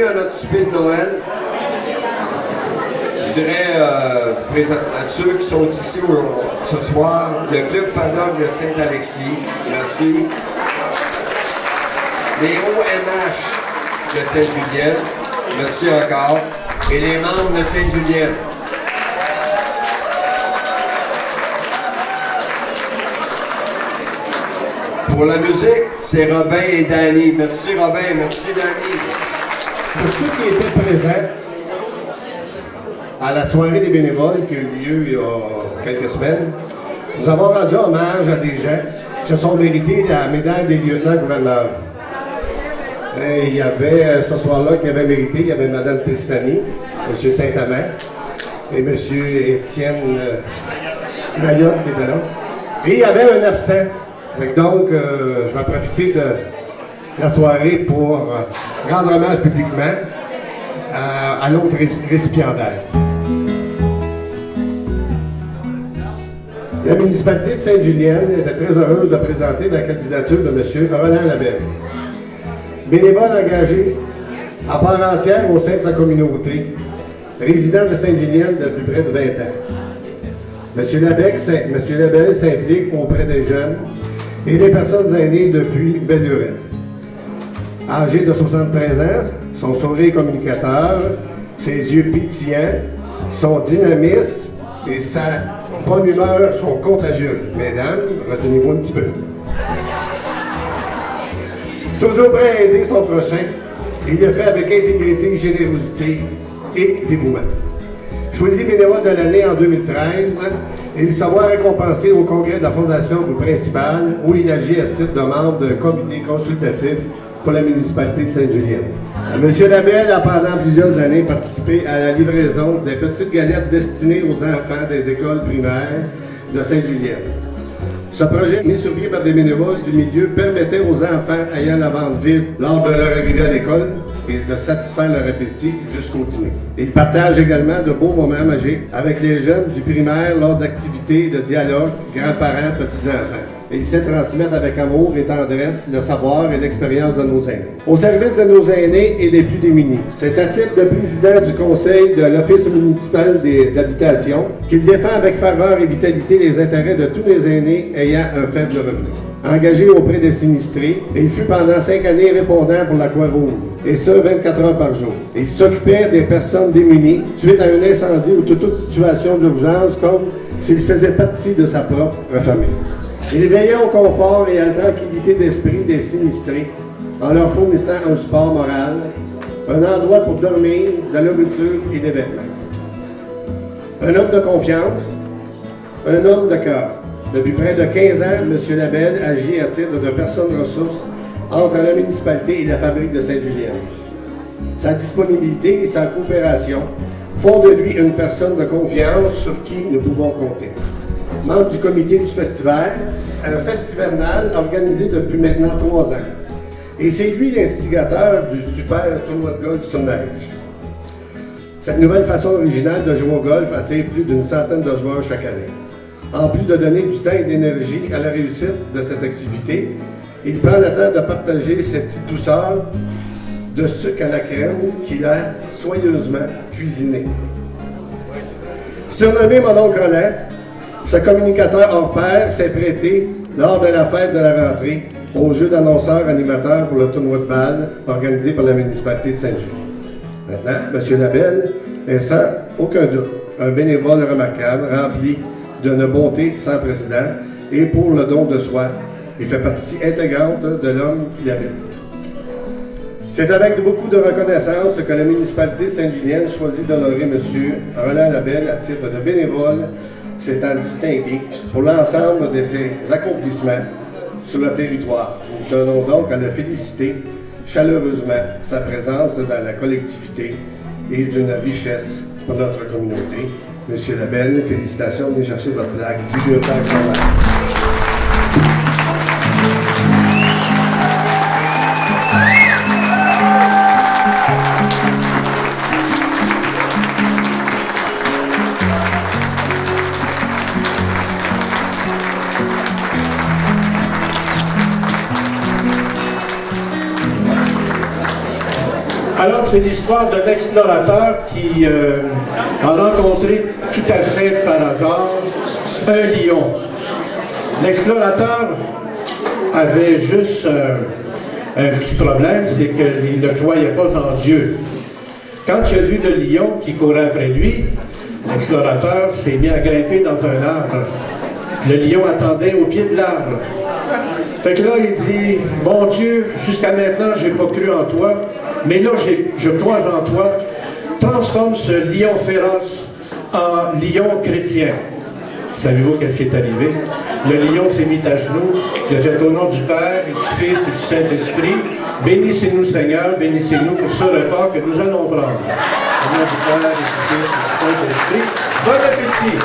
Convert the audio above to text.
bienvenue à notre souper de Noël. Je dirais à ceux qui sont ici ce soir, le Club Fadoc de Saint-Alexis, merci. Les OMH de Sainte-Julienne, merci encore. Et les membres de Sainte-Julienne. Pour la musique, c'est Robin et Danny. Merci Robin, merci Danny. Pour ceux qui étaient présents à la soirée des bénévoles qui a eu lieu il y a quelques semaines, nous avons rendu hommage à des gens qui se sont mérités la médaille des lieutenants-gouverneurs. Il y avait, ce soir-là, qui avait mérité, il y avait Mme Tristani, M. Saint-Amand et M. Étienne Mayotte qui était là. Et il y avait un absent. Donc, je vais profiter de la soirée pour rendre hommage publiquement à l'autre récipiendaire. La municipalité de Sainte-Julienne était très heureuse de présenter la candidature de M. Roland Labelle. Bénévole engagé à part entière au sein de sa communauté, résident de Sainte-Julienne depuis près de 20 ans. M. Labelle s'implique auprès des jeunes et des personnes aînées depuis belle lurette. Âgé de 73 ans, son sourire communicateur, ses yeux pétillants, son dynamisme et sa bonne humeur sont contagieux. Mesdames, retenez-vous un petit peu. Toujours prêt à aider son prochain, il le fait avec intégrité, générosité et dévouement. Choisi bénévole de l'année en 2013, il se voit récompensé au congrès de la Fondation principale où il agit à titre de membre d'un comité consultatif pour la municipalité de Sainte-Julienne. M. Labelle a pendant plusieurs années participé à la livraison des petites galettes destinées aux enfants des écoles primaires de Sainte-Julienne. Ce projet, mis sur pied par des bénévoles du milieu, permettait aux enfants ayant la ventre vide lors de leur arrivée à l'école et de satisfaire leur appétit jusqu'au dîner. Il partage également de beaux moments magiques avec les jeunes du primaire lors d'activités de dialogue, grands-parents, petits-enfants. Il sait transmettre avec amour et tendresse le savoir et l'expérience de nos aînés. Au service de nos aînés et des plus démunis. C'est à titre de président du conseil de l'Office municipal d'habitation qu'il défend avec ferveur et vitalité les intérêts de tous les aînés ayant un faible revenu. Engagé auprès des sinistrés, il fut pendant 5 années répondant pour la Croix-Rouge, et ce, 24 heures par jour. Il s'occupait des personnes démunies suite à un incendie ou toute situation d'urgence, comme s'il faisait partie de sa propre famille. Il veillait au confort et à la tranquillité d'esprit des sinistrés en leur fournissant un support moral, un endroit pour dormir, de la nourriture et des vêtements. Un homme de confiance, un homme de cœur. Depuis près de 15 ans, M. Labelle agit à titre de personne ressource entre la municipalité et la fabrique de Sainte-Julienne. Sa disponibilité et sa coopération font de lui une personne de confiance sur qui nous pouvons compter. Membre du comité du festival, un festivernal organisé depuis maintenant 3 ans. Et c'est lui l'instigateur du super tournoi de golf sur neige. Cette nouvelle façon originale de jouer au golf attire plus d'une centaine de joueurs chaque année. En plus de donner du temps et d'énergie à la réussite de cette activité, il prend le temps de partager cette petite douceur de sucre à la crème qu'il a soigneusement cuisiné. Surnommé mon oncle Roland, ce communicateur hors pair s'est prêté, lors de la fête de la rentrée, au jeu d'annonceurs animateurs pour le tournoi de balle organisé par la municipalité de Saint-Jules. Maintenant, M. Labelle est sans aucun doute un bénévole remarquable, rempli d'une bonté sans précédent, et pour le don de soi, il fait partie intégrante de l'homme qu'il habite. C'est avec beaucoup de reconnaissance que la municipalité de Sainte-Julienne choisit d'honorer M. Roland Labelle à titre de bénévole s'étant distingué pour l'ensemble de ses accomplissements sur le territoire. Nous tenons donc à le féliciter chaleureusement sa présence dans la collectivité et d'une richesse pour notre communauté. Monsieur Labelle, félicitations, venez chercher votre plaque du lieutenant-colonel. Alors, c'est l'histoire d'un explorateur qui a rencontré tout à fait par hasard un lion. L'explorateur avait juste un petit problème, c'est qu'il ne croyait pas en Dieu. Quand il a vu le lion qui courait après lui, l'explorateur s'est mis à grimper dans un arbre. Le lion attendait au pied de l'arbre. Fait que là, il dit, « Mon Dieu, jusqu'à maintenant, je n'ai pas cru en toi, mais là, je crois en toi. Transforme ce lion féroce en lion chrétien. » Savez-vous qu'est-ce qui est arrivé? Le lion s'est mis à genoux, il a fait au nom du Père, et du Fils et du Saint-Esprit. Bénissez-nous, Seigneur, bénissez-nous pour ce repas que nous allons prendre. Au nom du Père et du Fils et du Saint-Esprit. Bon appétit!